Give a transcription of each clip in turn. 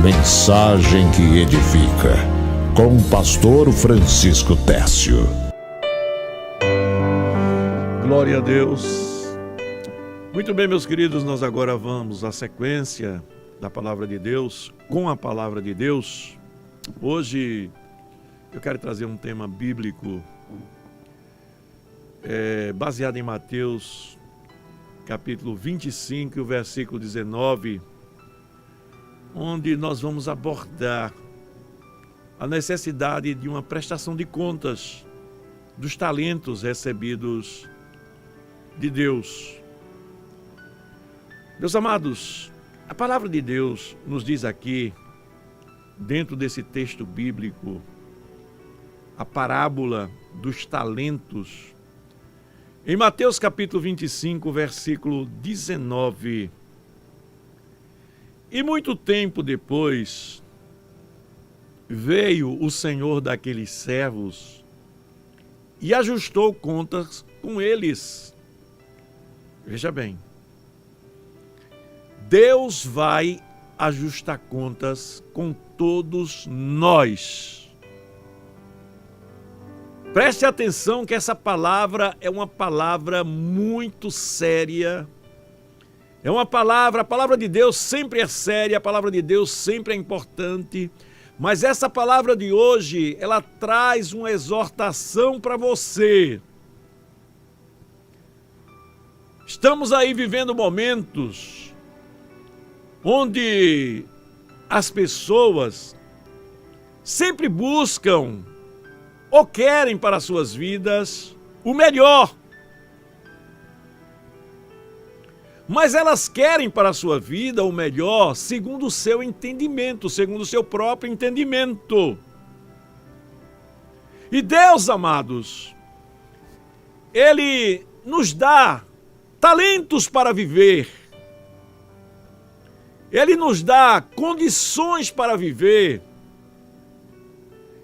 Mensagem que edifica, com o pastor Francisco Técio. Glória a Deus. Muito bem, meus queridos, nós agora vamos à sequência da palavra de Deus, com a palavra de Deus. Hoje eu quero trazer um tema bíblico baseado em Mateus, capítulo 25, o versículo 19, onde nós vamos abordar a necessidade de uma prestação de contas dos talentos recebidos de Deus. Meus amados, a palavra de Deus nos diz aqui, dentro desse texto bíblico, a parábola dos talentos. Em Mateus capítulo 25, versículo 19. E muito tempo depois, veio o senhor daqueles servos e ajustou contas com eles. Veja bem, Deus vai ajustar contas com todos nós. Preste atenção que essa palavra é uma palavra muito séria. É uma palavra, a palavra de Deus sempre é séria, a palavra de Deus sempre é importante. Mas essa palavra de hoje, ela traz uma exortação para você. Estamos aí vivendo momentos onde as pessoas sempre buscam ou querem para suas vidas o melhor. Mas elas querem para a sua vida o melhor segundo o seu entendimento, segundo o seu próprio entendimento. E Deus, amados, Ele nos dá talentos para viver. Ele nos dá condições para viver.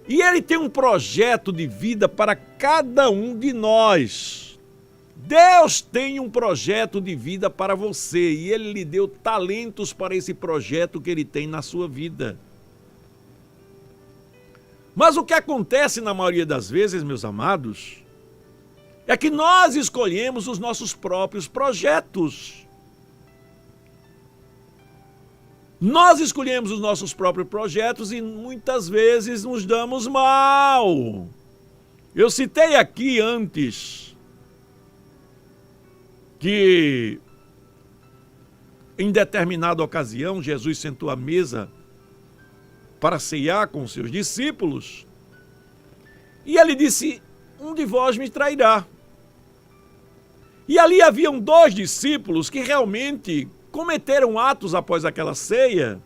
E Ele tem um projeto de vida para cada um de nós. Deus tem um projeto de vida para você e Ele lhe deu talentos para esse projeto que Ele tem na sua vida. Mas o que acontece na maioria das vezes, meus amados, é que nós escolhemos os nossos próprios projetos. Nós escolhemos os nossos próprios projetos e muitas vezes nos damos mal. Eu citei aqui antes que em determinada ocasião Jesus sentou à mesa para ceiar com os seus discípulos e ele disse: um de vós me trairá. E ali haviam dois discípulos que realmente cometeram atos após aquela ceia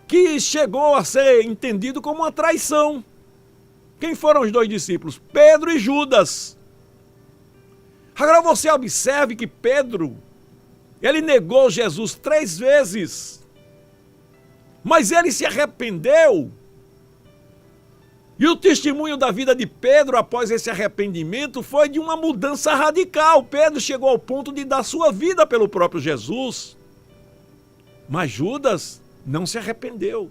que chegou a ser entendido como uma traição. Quem foram os dois discípulos? Pedro e Judas. Agora você observe que Pedro, ele negou Jesus 3 vezes, mas ele se arrependeu. E o testemunho da vida de Pedro após esse arrependimento foi de uma mudança radical. Pedro chegou ao ponto de dar sua vida pelo próprio Jesus. Mas Judas não se arrependeu.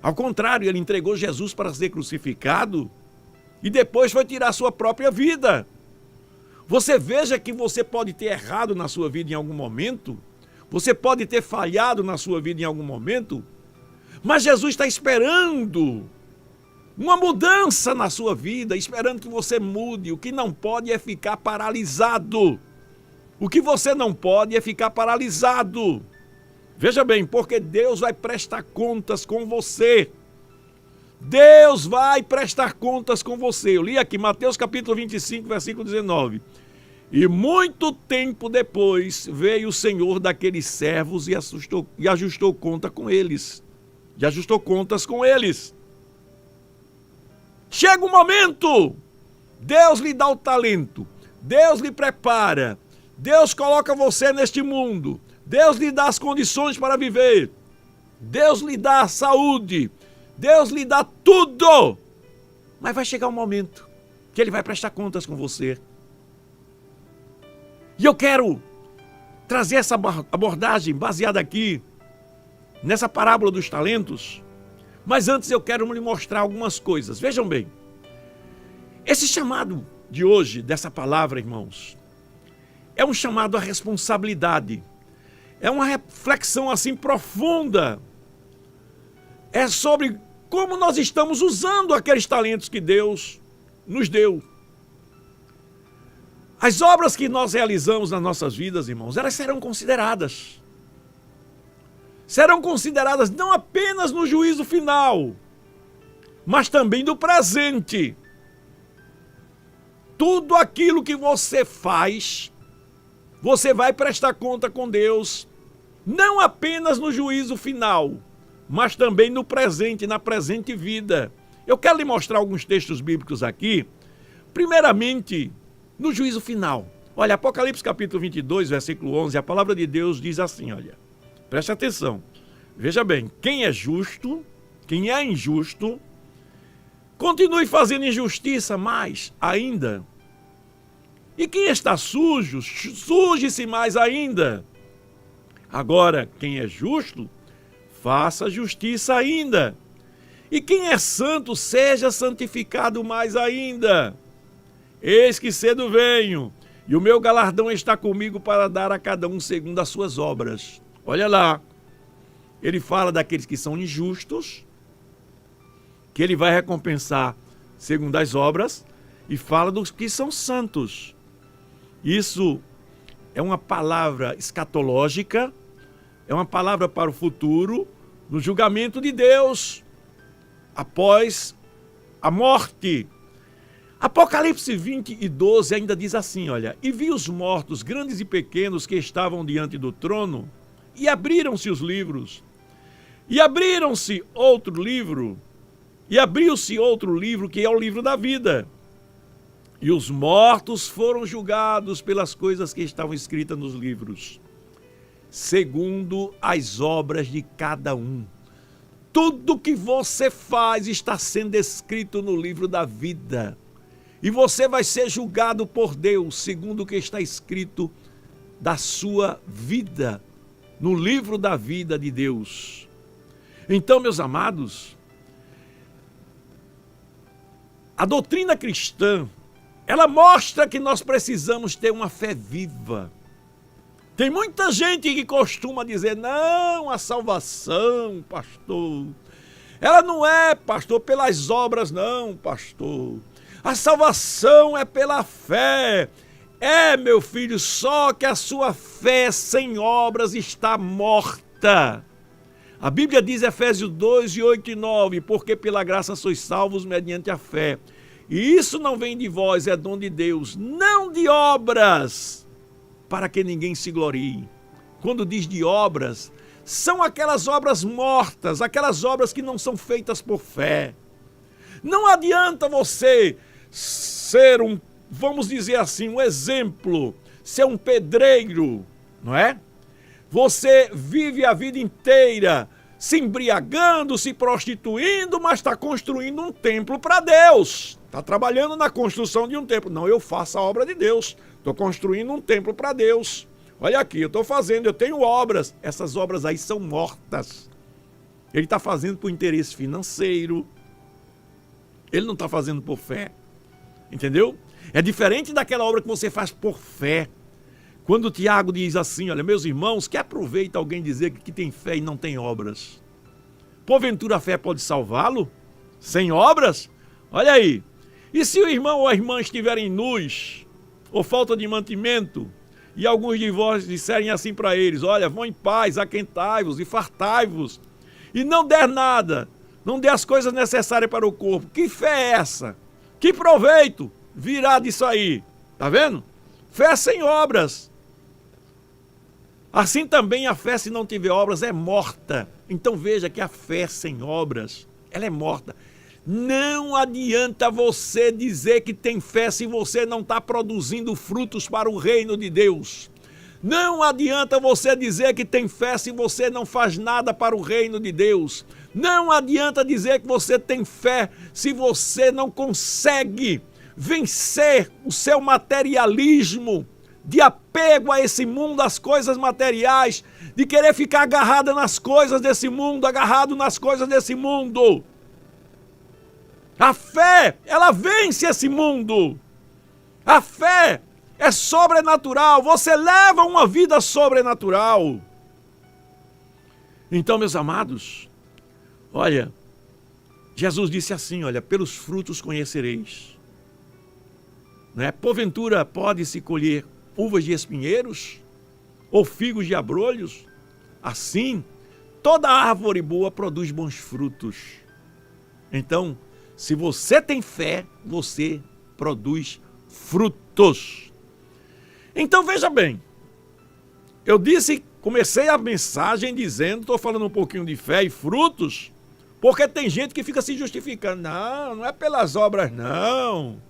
Ao contrário, ele entregou Jesus para ser crucificado e depois foi tirar sua própria vida. Você veja que você pode ter errado na sua vida em algum momento, você pode ter falhado na sua vida em algum momento, mas Jesus está esperando uma mudança na sua vida, esperando que você mude. O que não pode é ficar paralisado. O que você não pode é ficar paralisado. Veja bem, porque Deus vai prestar contas com você. Deus vai prestar contas com você. Eu li aqui Mateus capítulo 25, versículo 19. E muito tempo depois veio o senhor daqueles servos e ajustou conta com eles. E ajustou contas com eles. Chega um momento, Deus lhe dá o talento, Deus lhe prepara, Deus coloca você neste mundo, Deus lhe dá as condições para viver, Deus lhe dá a saúde, Deus lhe dá tudo. Mas vai chegar um momento que Ele vai prestar contas com você. E eu quero trazer essa abordagem baseada aqui nessa parábola dos talentos. Mas antes eu quero lhe mostrar algumas coisas. Vejam bem, esse chamado de hoje, dessa palavra, irmãos, é um chamado à responsabilidade. É uma reflexão assim profunda. É sobre como nós estamos usando aqueles talentos que Deus nos deu. As obras que nós realizamos nas nossas vidas, irmãos, elas serão consideradas. Serão consideradas não apenas no juízo final, mas também no presente. Tudo aquilo que você faz, você vai prestar conta com Deus, não apenas no juízo final, mas também no presente, na presente vida. Eu quero lhe mostrar alguns textos bíblicos aqui. Primeiramente, no juízo final. Olha, Apocalipse capítulo 22, versículo 11, a palavra de Deus diz assim, olha, preste atenção. Veja bem, quem é justo, quem é injusto, continue fazendo injustiça mais ainda. E quem está sujo, suje-se mais ainda. Agora, quem é justo, faça justiça ainda. E quem é santo, seja santificado mais ainda. Eis que cedo venho, e o meu galardão está comigo para dar a cada um segundo as suas obras. Olha lá, ele fala daqueles que são injustos, que ele vai recompensar segundo as obras, e fala dos que são santos. Isso é uma palavra escatológica, é uma palavra para o futuro, no julgamento de Deus, após a morte. Apocalipse 20 e 12 ainda diz assim, olha, e vi os mortos, grandes e pequenos, que estavam diante do trono, e abriram-se os livros, e abriu-se outro livro, que é o livro da vida. E os mortos foram julgados pelas coisas que estavam escritas nos livros, segundo as obras de cada um. Tudo que você faz está sendo escrito no livro da vida. E você vai ser julgado por Deus, segundo o que está escrito da sua vida, no livro da vida de Deus. Então, meus amados, a doutrina cristã, ela mostra que nós precisamos ter uma fé viva. Tem muita gente que costuma dizer, não, a salvação, pastor, ela não é, pastor, pelas obras, não, pastor. A salvação é pela fé. É, meu filho, só que a sua fé sem obras está morta. A Bíblia diz, Efésios 2, 8 e 9, porque pela graça sois salvos mediante a fé. E isso não vem de vós, é dom de Deus, não de obras, para que ninguém se glorie. Quando diz de obras, são aquelas obras mortas, aquelas obras que não são feitas por fé. Não adianta você ser vamos dizer assim, um exemplo, ser um pedreiro, não é? Você vive a vida inteira se embriagando, se prostituindo, mas está construindo um templo para Deus. Está trabalhando na construção de um templo. Não, eu faço a obra de Deus. Estou construindo um templo para Deus. Olha aqui, eu estou fazendo, eu tenho obras. Essas obras aí são mortas. Ele está fazendo por interesse financeiro. Ele não está fazendo por fé. Entendeu? É diferente daquela obra que você faz por fé. Quando o Tiago diz assim, olha, meus irmãos, que aproveita alguém dizer que tem fé e não tem obras? Porventura a fé pode salvá-lo? Sem obras? Olha aí. E se o irmão ou a irmã estiverem nus, ou falta de mantimento, e alguns de vós disserem assim para eles, olha, vão em paz, aquentai-vos e fartai-vos, e não der nada, não der as coisas necessárias para o corpo, que fé é essa? Que proveito virá disso aí? Tá vendo? Fé sem obras. Assim também a fé, se não tiver obras, é morta. Então veja que a fé sem obras, ela é morta. Não adianta você dizer que tem fé se você não está produzindo frutos para o reino de Deus. Não adianta você dizer que tem fé se você não faz nada para o reino de Deus. Não adianta dizer que você tem fé se você não consegue vencer o seu materialismo de apego a esse mundo, às coisas materiais, de querer ficar agarrada nas coisas desse mundo, agarrado nas coisas desse mundo. A fé, ela vence esse mundo. A fé é sobrenatural, você leva uma vida sobrenatural. Então, meus amados, olha, Jesus disse assim, olha, pelos frutos conhecereis. Né? Porventura pode-se colher uvas de espinheiros ou figos de abrolhos? Assim, toda árvore boa produz bons frutos. Então, se você tem fé, você produz frutos. Então, veja bem, eu comecei a mensagem dizendo, estou falando um pouquinho de fé e frutos, porque tem gente que fica se justificando. Não é pelas obras, não.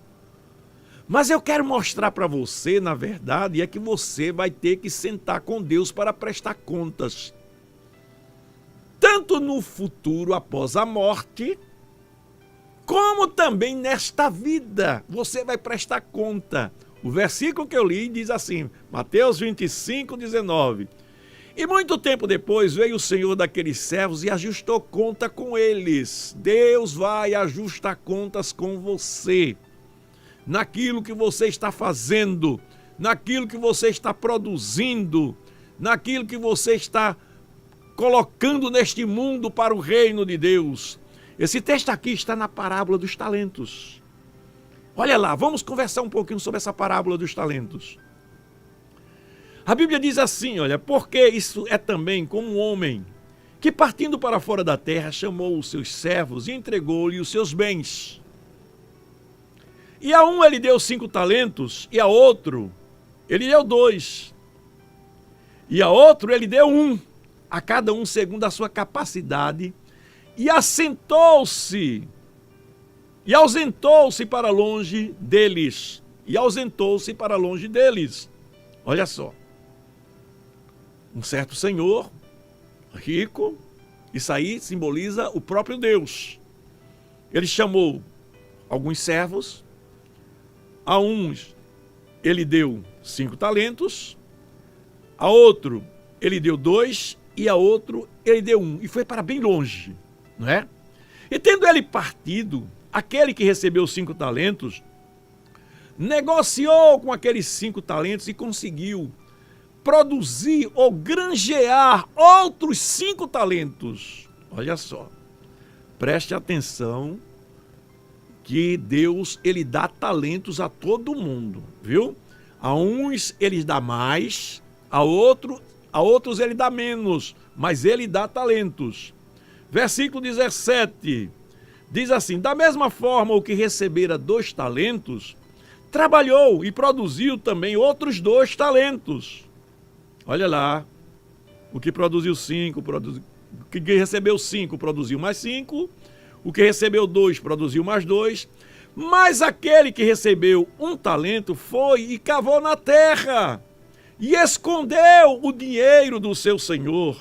Mas eu quero mostrar para você, na verdade, é que você vai ter que sentar com Deus para prestar contas. Tanto no futuro após a morte, como também nesta vida, você vai prestar conta. O versículo que eu li diz assim, Mateus 25, 19. E muito tempo depois veio o Senhor daqueles servos e ajustou conta com eles. Deus vai ajustar contas com você. Naquilo que você está fazendo, naquilo que você está produzindo, naquilo que você está colocando neste mundo para o reino de Deus. Esse texto aqui está na parábola dos talentos. Olha lá, vamos conversar um pouquinho sobre essa parábola dos talentos. A Bíblia diz assim, olha, porque isso é também como um homem que partindo para fora da terra chamou os seus servos e entregou-lhe os seus bens. E a um ele deu 5 talentos e a outro ele deu 2. E a outro ele deu 1, a cada um segundo a sua capacidade. E ausentou-se para longe deles. Olha só. Um certo senhor, rico, isso aí simboliza o próprio Deus. Ele chamou alguns servos, a uns ele deu 5 talentos, a outro ele deu 2 e a outro ele deu 1. E foi para bem longe. Não é? E tendo ele partido, aquele que recebeu 5 talentos, negociou com aqueles 5 talentos e conseguiu produzir ou granjear outros 5 talentos. Olha só, preste atenção que Deus, ele dá talentos a todo mundo, viu? A uns ele dá mais, a outros ele dá menos, mas ele dá talentos. Versículo 17, diz assim, da mesma forma o que recebera 2 talentos, trabalhou e produziu também outros 2 talentos. Olha lá, o que produziu 5, o que recebeu 5 produziu mais 5, o que recebeu 2 produziu mais 2, mas aquele que recebeu 1 talento foi e cavou na terra e escondeu o dinheiro do seu senhor.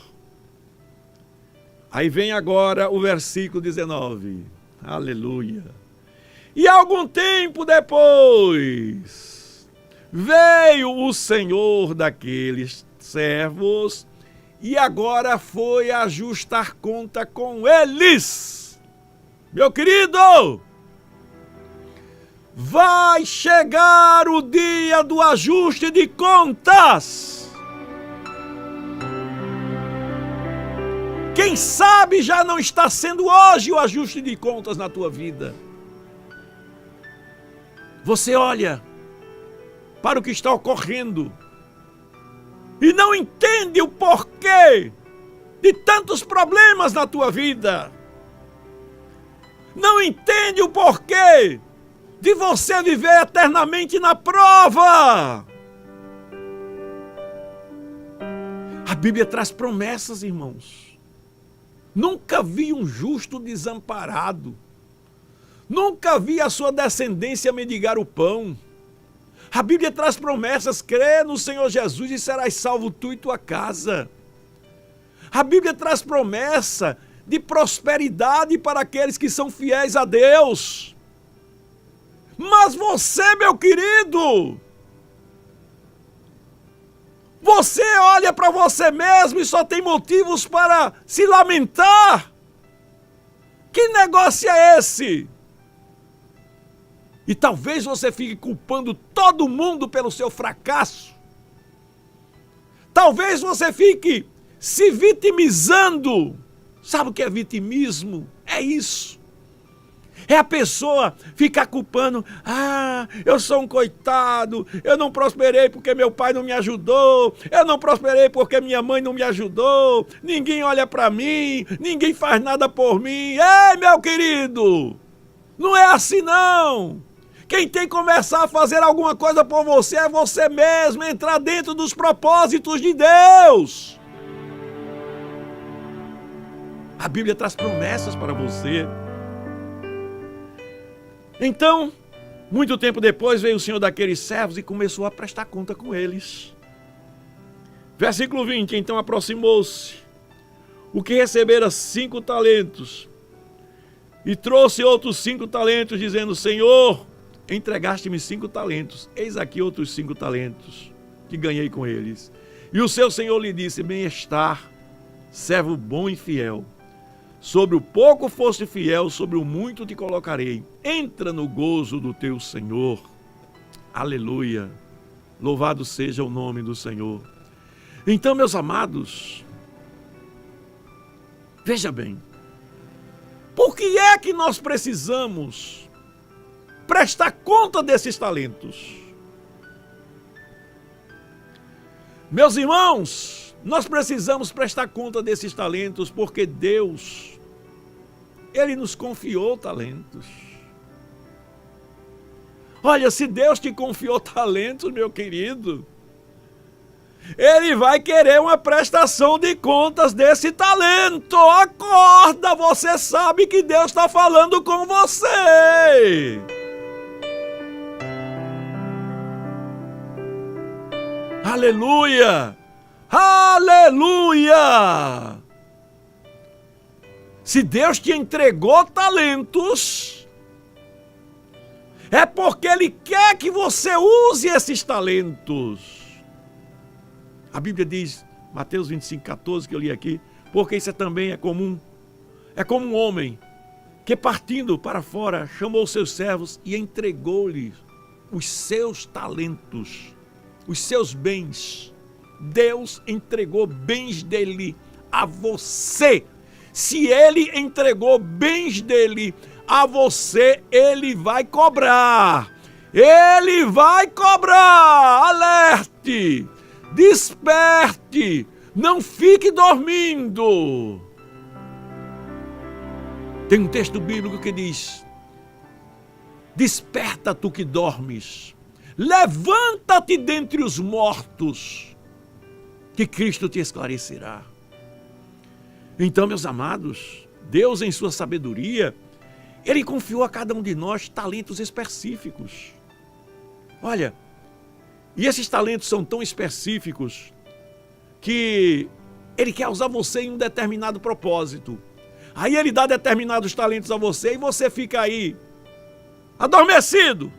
Aí vem agora o versículo 19. Aleluia. E algum tempo depois, veio o senhor daqueles servos e agora foi ajustar conta com eles. Meu querido, vai chegar o dia do ajuste de contas. Quem sabe já não está sendo hoje o ajuste de contas na tua vida. Você olha para o que está ocorrendo e não entende o porquê de tantos problemas na tua vida. Não entende o porquê de você viver eternamente na prova. A Bíblia traz promessas, irmãos. Nunca vi um justo desamparado. Nunca vi a sua descendência mendigar o pão. A Bíblia traz promessas, crê no Senhor Jesus e serás salvo tu e tua casa. A Bíblia traz promessa de prosperidade para aqueles que são fiéis a Deus. Mas você, meu querido, Você olha para você mesmo e só tem motivos para se lamentar. Que negócio é esse? E talvez você fique culpando todo mundo pelo seu fracasso. Talvez você fique se vitimizando. Sabe o que é vitimismo? É isso. É a pessoa ficar culpando. Ah, eu sou um coitado. Eu não prosperei porque meu pai não me ajudou. Eu não prosperei porque minha mãe não me ajudou. Ninguém olha para mim. Ninguém faz nada por mim. Ei, meu querido! Não é assim não. Quem tem que começar a fazer alguma coisa por você é você mesmo. Entrar dentro dos propósitos de Deus. A Bíblia traz promessas para você. Então, muito tempo depois veio o senhor daqueles servos e começou a prestar conta com eles. Versículo 20, então aproximou-se o que recebera 5 talentos e trouxe outros 5 talentos, dizendo: Senhor, entregaste-me 5 talentos, eis aqui outros 5 talentos que ganhei com eles. E o seu senhor lhe disse: bem-estar, servo bom e fiel. Sobre o pouco foste fiel, sobre o muito te colocarei. Entra no gozo do teu Senhor. Aleluia. Louvado seja o nome do Senhor. Então, meus amados, veja bem. Por que é que nós precisamos prestar conta desses talentos? Meus irmãos, nós precisamos prestar conta desses talentos porque Deus, Ele nos confiou talentos. Olha, se Deus te confiou talentos, meu querido, Ele vai querer uma prestação de contas desse talento. Acorda, você sabe que Deus está falando com você. Aleluia! Aleluia! Se Deus te entregou talentos, é porque Ele quer que você use esses talentos. A Bíblia diz, Mateus 25:14, que eu li aqui, porque isso também é comum. É como um homem que, partindo para fora, chamou seus servos e entregou-lhes os seus talentos, os seus bens. Deus entregou bens dele a você. Se Ele entregou bens dele a você, Ele vai cobrar. Ele vai cobrar. Alerte, desperte, não fique dormindo. Tem um texto bíblico que diz: desperta tu que dormes, levanta-te dentre os mortos, que Cristo te esclarecerá. Então, meus amados, Deus em sua sabedoria, Ele confiou a cada um de nós talentos específicos. Olha, e esses talentos são tão específicos que Ele quer usar você em um determinado propósito. Aí Ele dá determinados talentos a você e você fica aí, adormecido,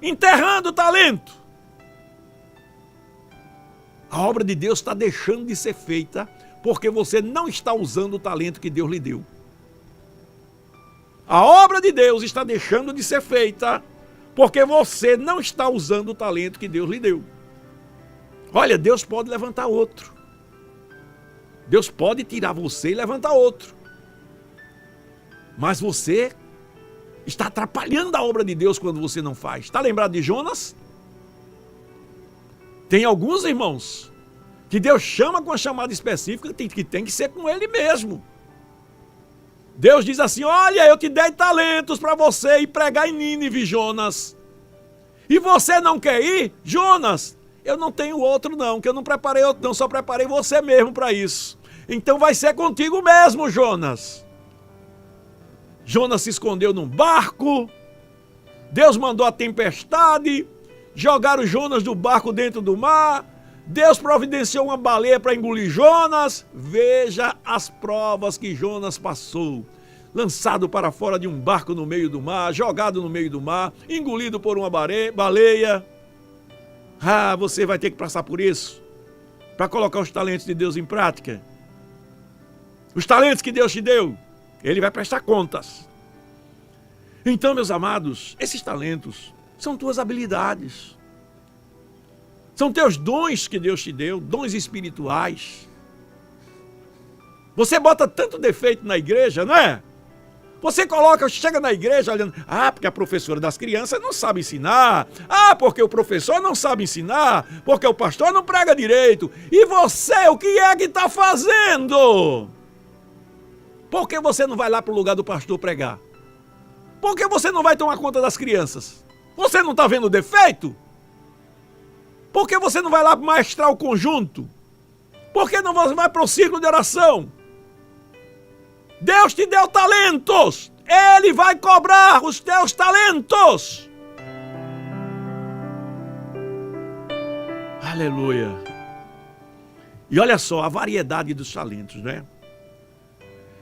enterrando o talento. A obra de Deus está deixando de ser feita porque você não está usando o talento que Deus lhe deu. A obra de Deus está deixando de ser feita porque você não está usando o talento que Deus lhe deu. Olha, Deus pode levantar outro. Deus pode tirar você e levantar outro. Mas você está atrapalhando a obra de Deus quando você não faz. Está lembrado de Jonas? Tem alguns irmãos que Deus chama com uma chamada específica que tem que ser com Ele mesmo. Deus diz assim: olha, eu te dei talentos para você ir pregar em Nínive, Jonas. E você não quer ir? Jonas, eu não tenho outro não, que eu não preparei outro não, só preparei você mesmo para isso. Então vai ser contigo mesmo, Jonas. Jonas se escondeu num barco, Deus mandou a tempestade, jogaram Jonas do barco dentro do mar, Deus providenciou uma baleia para engolir Jonas. Veja as provas que Jonas passou. Lançado para fora de um barco no meio do mar, jogado no meio do mar, engolido por uma baleia. Ah, você vai ter que passar por isso. para colocar os talentos de Deus em prática? Os talentos que Deus te deu, Ele vai prestar contas. Então, meus amados, esses talentos são tuas habilidades. São teus dons que Deus te deu, dons espirituais. Você bota tanto defeito na igreja, não é? Você chega na igreja olhando, porque a professora das crianças não sabe ensinar, porque o professor não sabe ensinar, porque o pastor não prega direito. E você, o que é que está fazendo? Por que você não vai lá para o lugar do pastor pregar? Por que você não vai tomar conta das crianças? Você não está vendo o defeito? Por que você não vai lá maestrar o conjunto? Por que não vai para o círculo de oração? Deus te deu talentos. Ele vai cobrar os teus talentos. Aleluia. E olha só a variedade dos talentos, né?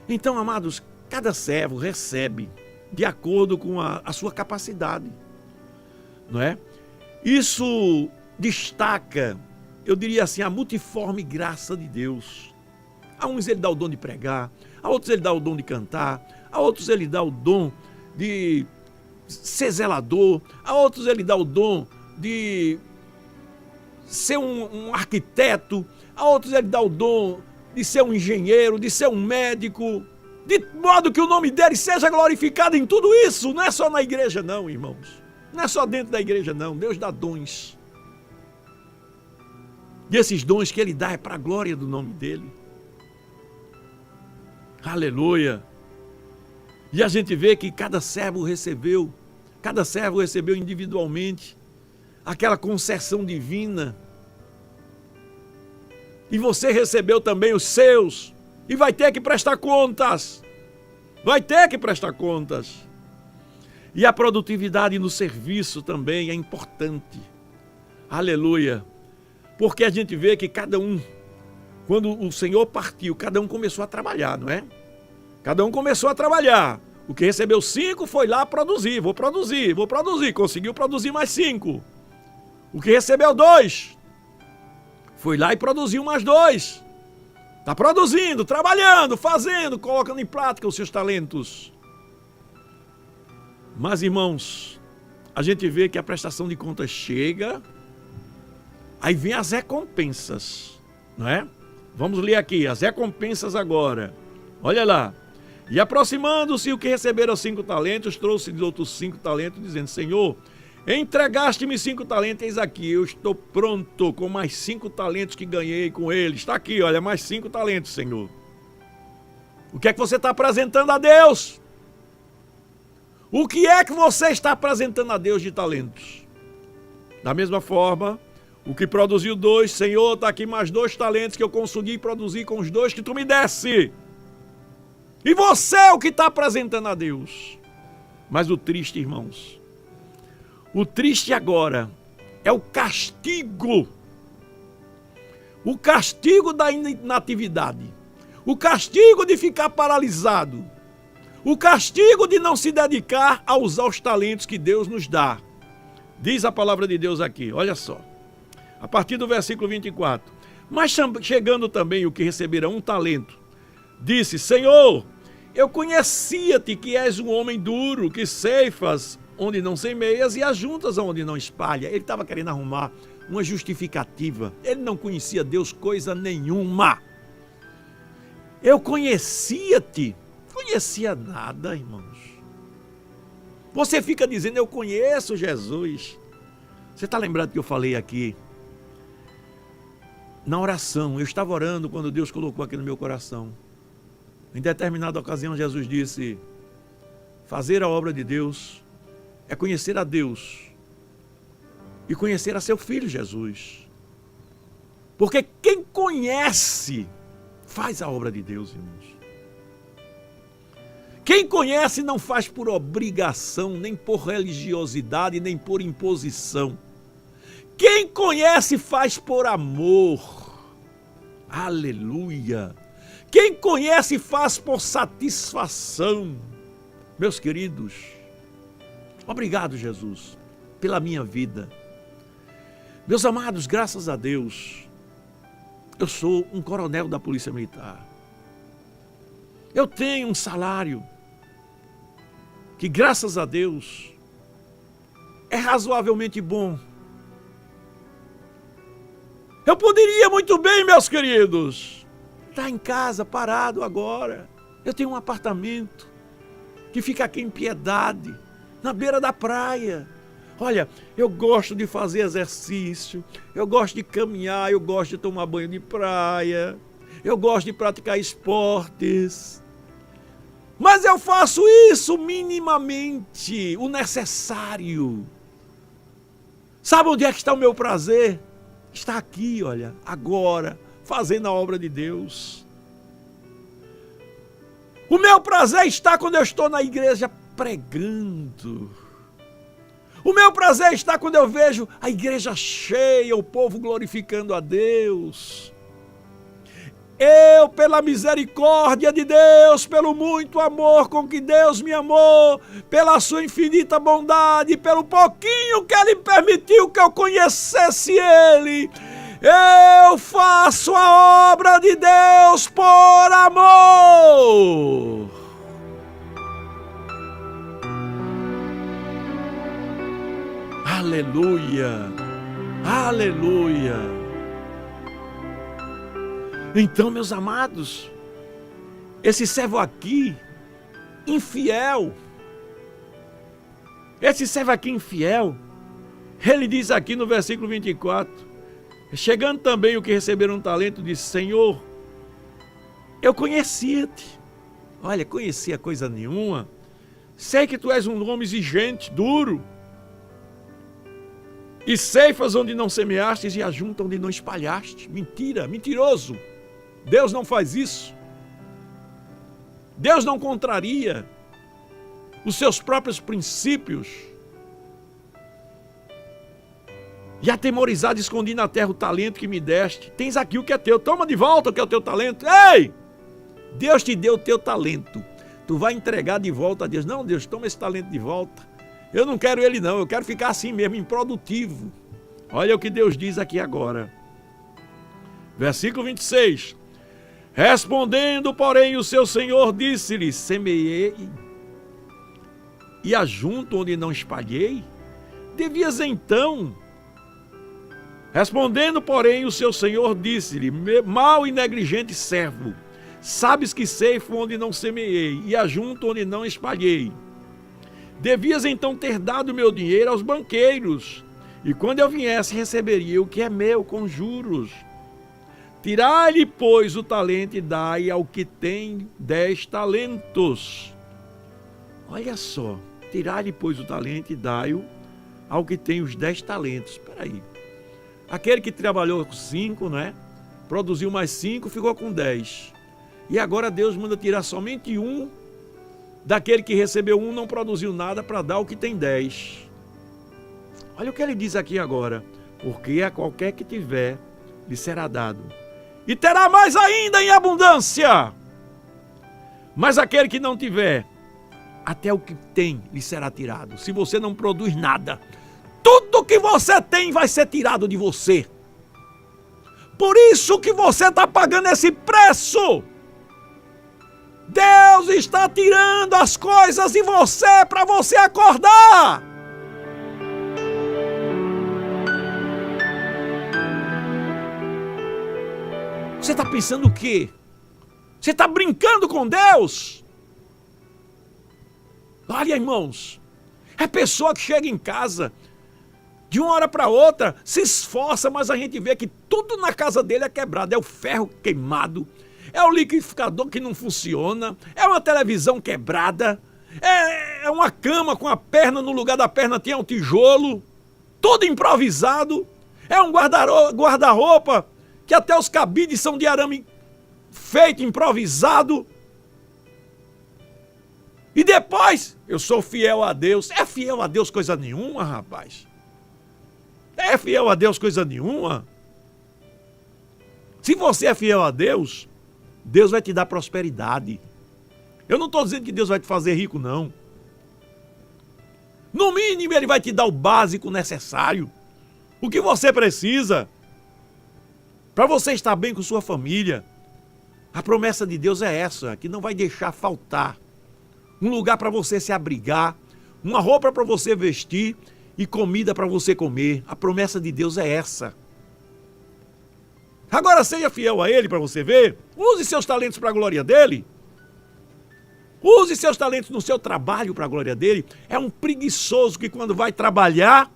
Então, amados, cada servo recebe de acordo com a sua capacidade, não é? Isso destaca, eu diria assim, a multiforme graça de Deus. A uns ele dá o dom de pregar, a outros ele dá o dom de cantar, a outros ele dá o dom de ser zelador, a outros ele dá o dom de ser um arquiteto, a outros ele dá o dom de ser um engenheiro, de ser um médico, de modo que o nome dele seja glorificado em tudo isso. Não é só na igreja não, irmãos. Não é só dentro da igreja não. Deus dá dons. E esses dons que ele dá é para a glória do nome dele. Aleluia. E a gente vê que cada servo recebeu individualmente aquela concessão divina. E você recebeu também os seus. E vai ter que prestar contas. Vai ter que prestar contas. E a produtividade no serviço também é importante. Aleluia. Porque a gente vê que cada um, quando o Senhor partiu, cada um começou a trabalhar, não é? Cada um começou a trabalhar. O que recebeu 5 foi lá produzir. Vou produzir. Conseguiu produzir mais 5. O que recebeu 2 foi lá e produziu mais 2. Está produzindo, trabalhando, fazendo, colocando em prática os seus talentos. Mas, irmãos, a gente vê que a prestação de contas chega, aí vem as recompensas, não é? Vamos ler aqui, as recompensas agora. Olha lá. E aproximando-se o que receberam 5 talentos, trouxe-lhes outros 5 talentos, dizendo, Senhor, entregaste-me 5 talentos, eis aqui, eu estou pronto com mais 5 talentos que ganhei com ele. Está aqui, olha, mais 5 talentos, Senhor. O que é que você está apresentando a Deus? O que é que você está apresentando a Deus de talentos? Da mesma forma, o que produziu 2, Senhor, está aqui mais 2 talentos que eu consegui produzir com os 2 que tu me desse. E você é o que está apresentando a Deus. Mas o triste, irmãos, o triste agora é o castigo. O castigo da inatividade. O castigo de ficar paralisado. O castigo de não se dedicar a usar os talentos que Deus nos dá. Diz a palavra de Deus aqui, olha só. A partir do versículo 24. Mas chegando também o que receberá 1 talento, disse, Senhor, eu conhecia-te que és um homem duro, que ceifas onde não semeias e ajuntas onde não espalha. Ele estava querendo arrumar uma justificativa. Ele não conhecia Deus coisa nenhuma. Eu conhecia-te. Conhecia nada, irmãos. Você fica dizendo, eu conheço Jesus. Você está lembrado que eu falei aqui? Na oração, eu estava orando quando Deus colocou aqui no meu coração. Em determinada ocasião, Jesus disse, fazer a obra de Deus é conhecer a Deus e conhecer a seu Filho Jesus. Porque quem conhece, faz a obra de Deus, irmãos. Quem conhece não faz por obrigação, nem por religiosidade, nem por imposição. Quem conhece faz por amor. Aleluia. Quem conhece faz por satisfação. Meus queridos, obrigado, Jesus, pela minha vida. Meus amados, graças a Deus, Eu sou um coronel da Polícia Militar. Eu tenho um salário que, graças a Deus, é razoavelmente bom. Eu poderia muito bem, meus queridos, estar em casa, parado agora. Eu tenho um apartamento que fica aqui em Piedade, na beira da praia. Olha, eu gosto de fazer exercício, eu gosto de caminhar, eu gosto de tomar banho de praia, eu gosto de praticar esportes. Mas eu faço isso minimamente, o necessário. Sabe onde é que está o meu prazer? Está aqui, olha, agora, fazendo a obra de Deus. O meu prazer está quando eu estou na igreja pregando. O meu prazer está quando eu vejo a igreja cheia, o povo glorificando a Deus. Eu, pela misericórdia de Deus, pelo muito amor com que Deus me amou, pela sua infinita bondade, pelo pouquinho que Ele permitiu que eu conhecesse Ele, eu faço a obra de Deus por amor. Aleluia, aleluia. Então, meus amados, esse servo aqui, infiel, ele diz aqui no versículo 24, chegando também o que receberam um talento, disse: Senhor, eu conhecia-te. Olha, conhecia coisa nenhuma. Sei que tu és um homem exigente, duro, e ceifas onde não semeastes e ajunta onde não espalhaste. Mentira, mentiroso. Deus não faz isso. Deus não contraria os seus próprios princípios. E atemorizado escondi na terra o talento que me deste. Tens aqui o que é teu, toma de volta o que é o teu talento. Ei! Deus te deu o teu talento. Tu vai entregar de volta a Deus. Não, Deus, toma esse talento de volta. Eu não quero ele não, eu quero ficar assim mesmo, improdutivo. Olha o que Deus diz aqui agora. Versículo 26. Respondendo, porém, o seu senhor disse-lhe: semeei e ajunto onde não espalhei? Devias então... Respondendo, porém, o seu senhor disse-lhe: mau e negligente servo, sabes que ceifo onde não semeei e ajunto onde não espalhei. Devias então ter dado meu dinheiro aos banqueiros, e quando eu viesse receberia o que é meu com juros. Tirai-lhe, pois, o talento e dai ao que tem 10 talentos. Olha só, tirai-lhe, pois, o talento e dai-o ao que tem os 10 talentos. Espera aí. Aquele que trabalhou com 5, né? Produziu mais 5, ficou com 10. E agora Deus manda tirar somente um daquele que recebeu 1, não produziu nada, para dar o que tem 10. Olha o que ele diz aqui agora. Porque a qualquer que tiver, lhe será dado. E terá mais ainda em abundância. Mas aquele que não tiver, até o que tem lhe será tirado. Se você não produz nada, tudo que você tem vai ser tirado de você. Por isso que você está pagando esse preço. Deus está tirando as coisas de você para você acordar. Você está pensando o quê? Você está brincando com Deus? Olha, irmãos, é pessoa que chega em casa, de uma hora para outra, se esforça, mas a gente vê que tudo na casa dele é quebrado. É o ferro queimado, é o liquidificador que não funciona, é uma televisão quebrada, é uma cama com a perna, no lugar da perna tinha um tijolo, tudo improvisado, é um guarda-roupa que até os cabides são de arame feito, improvisado. E depois, eu sou fiel a Deus. É fiel a Deus coisa nenhuma, rapaz. É fiel a Deus coisa nenhuma. Se você é fiel a Deus, Deus vai te dar prosperidade. Eu não estou dizendo que Deus vai te fazer rico, não. No mínimo, Ele vai te dar o básico necessário. O que você precisa para você estar bem com sua família. A promessa de Deus é essa, que não vai deixar faltar um lugar para você se abrigar, uma roupa para você vestir e comida para você comer. A promessa de Deus é essa. Agora seja fiel a Ele para você ver. Use seus talentos para a glória dEle. Use seus talentos no seu trabalho para a glória dEle. É um preguiçoso que quando vai trabalhar,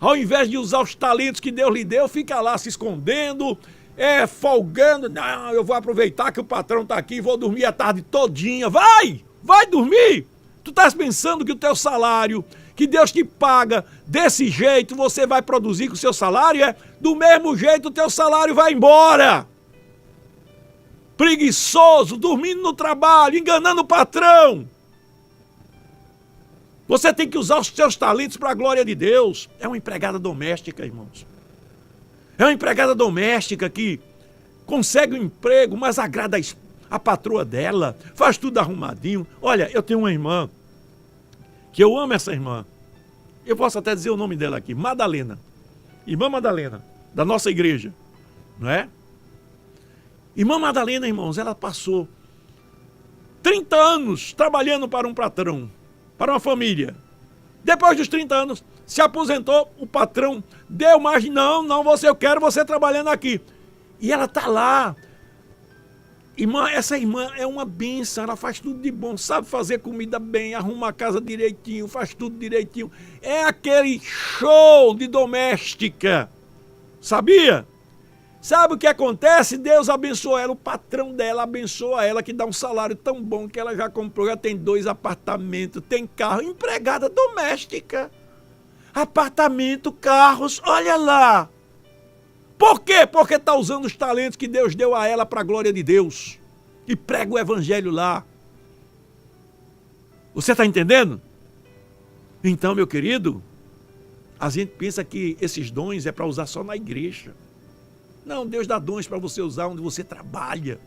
ao invés de usar os talentos que Deus lhe deu, fica lá se escondendo, folgando. Não, eu vou aproveitar que o patrão está aqui, vou dormir a tarde todinha. Vai dormir. Tu estás pensando que o teu salário, que Deus te paga desse jeito, você vai produzir com o seu salário? Do mesmo jeito o teu salário vai embora. Preguiçoso, dormindo no trabalho, enganando o patrão. Você tem que usar os seus talentos para a glória de Deus. É uma empregada doméstica, irmãos. É uma empregada doméstica que consegue um emprego, mas agrada a patroa dela, faz tudo arrumadinho. Olha, eu tenho uma irmã, que eu amo essa irmã. Eu posso até dizer o nome dela aqui, Madalena. Irmã Madalena, da nossa igreja, não é? Irmã Madalena, irmãos, ela passou 30 anos trabalhando para um patrão, para uma família. Depois dos 30 anos, se aposentou, o patrão deu mais, não, eu quero você trabalhando aqui. E ela está lá. Irmã, essa irmã é uma bênção, ela faz tudo de bom, sabe fazer comida bem, arruma a casa direitinho, faz tudo direitinho. É aquele show de doméstica, sabia? Sabe o que acontece? Deus abençoa ela, o patrão dela abençoa ela, que dá um salário tão bom que ela já comprou, já tem 2 apartamentos, tem carro, empregada doméstica. Apartamento, carros, olha lá. Por quê? Porque está usando os talentos que Deus deu a ela para a glória de Deus. E prega o evangelho lá. Você está entendendo? Então, meu querido, a gente pensa que esses dons é para usar só na igreja. Não, Deus dá dons para você usar onde você trabalha.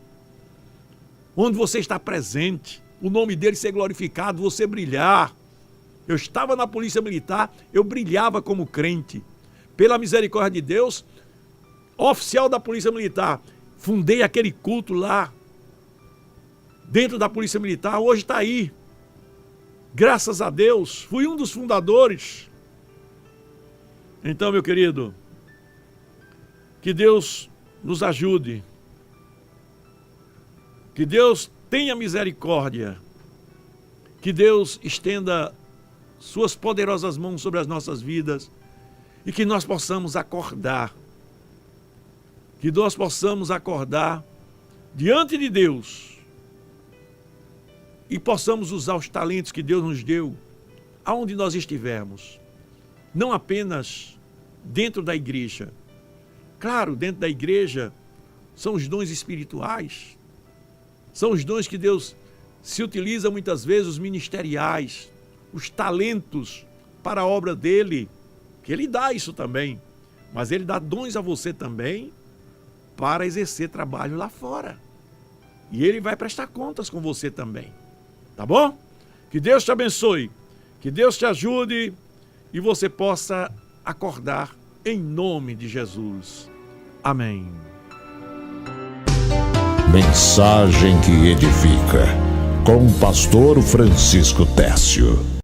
Onde você está presente. O nome dele ser glorificado, você brilhar. Eu estava na polícia militar, eu brilhava como crente. Pela misericórdia de Deus, oficial da polícia militar, fundei aquele culto lá, dentro da polícia militar, hoje está aí. Graças a Deus, fui um dos fundadores. Então, meu querido, que Deus nos ajude, que Deus tenha misericórdia, que Deus estenda suas poderosas mãos sobre as nossas vidas e que nós possamos acordar, diante de Deus e possamos usar os talentos que Deus nos deu aonde nós estivermos, não apenas dentro da igreja. Claro, dentro da igreja são os dons espirituais, são os dons que Deus se utiliza muitas vezes, os ministeriais, os talentos para a obra dele, que ele dá isso também, mas ele dá dons a você também para exercer trabalho lá fora. E ele vai prestar contas com você também, tá bom? Que Deus te abençoe, que Deus te ajude e você possa acordar em nome de Jesus. Amém. Mensagem que edifica, com o pastor Francisco Técio.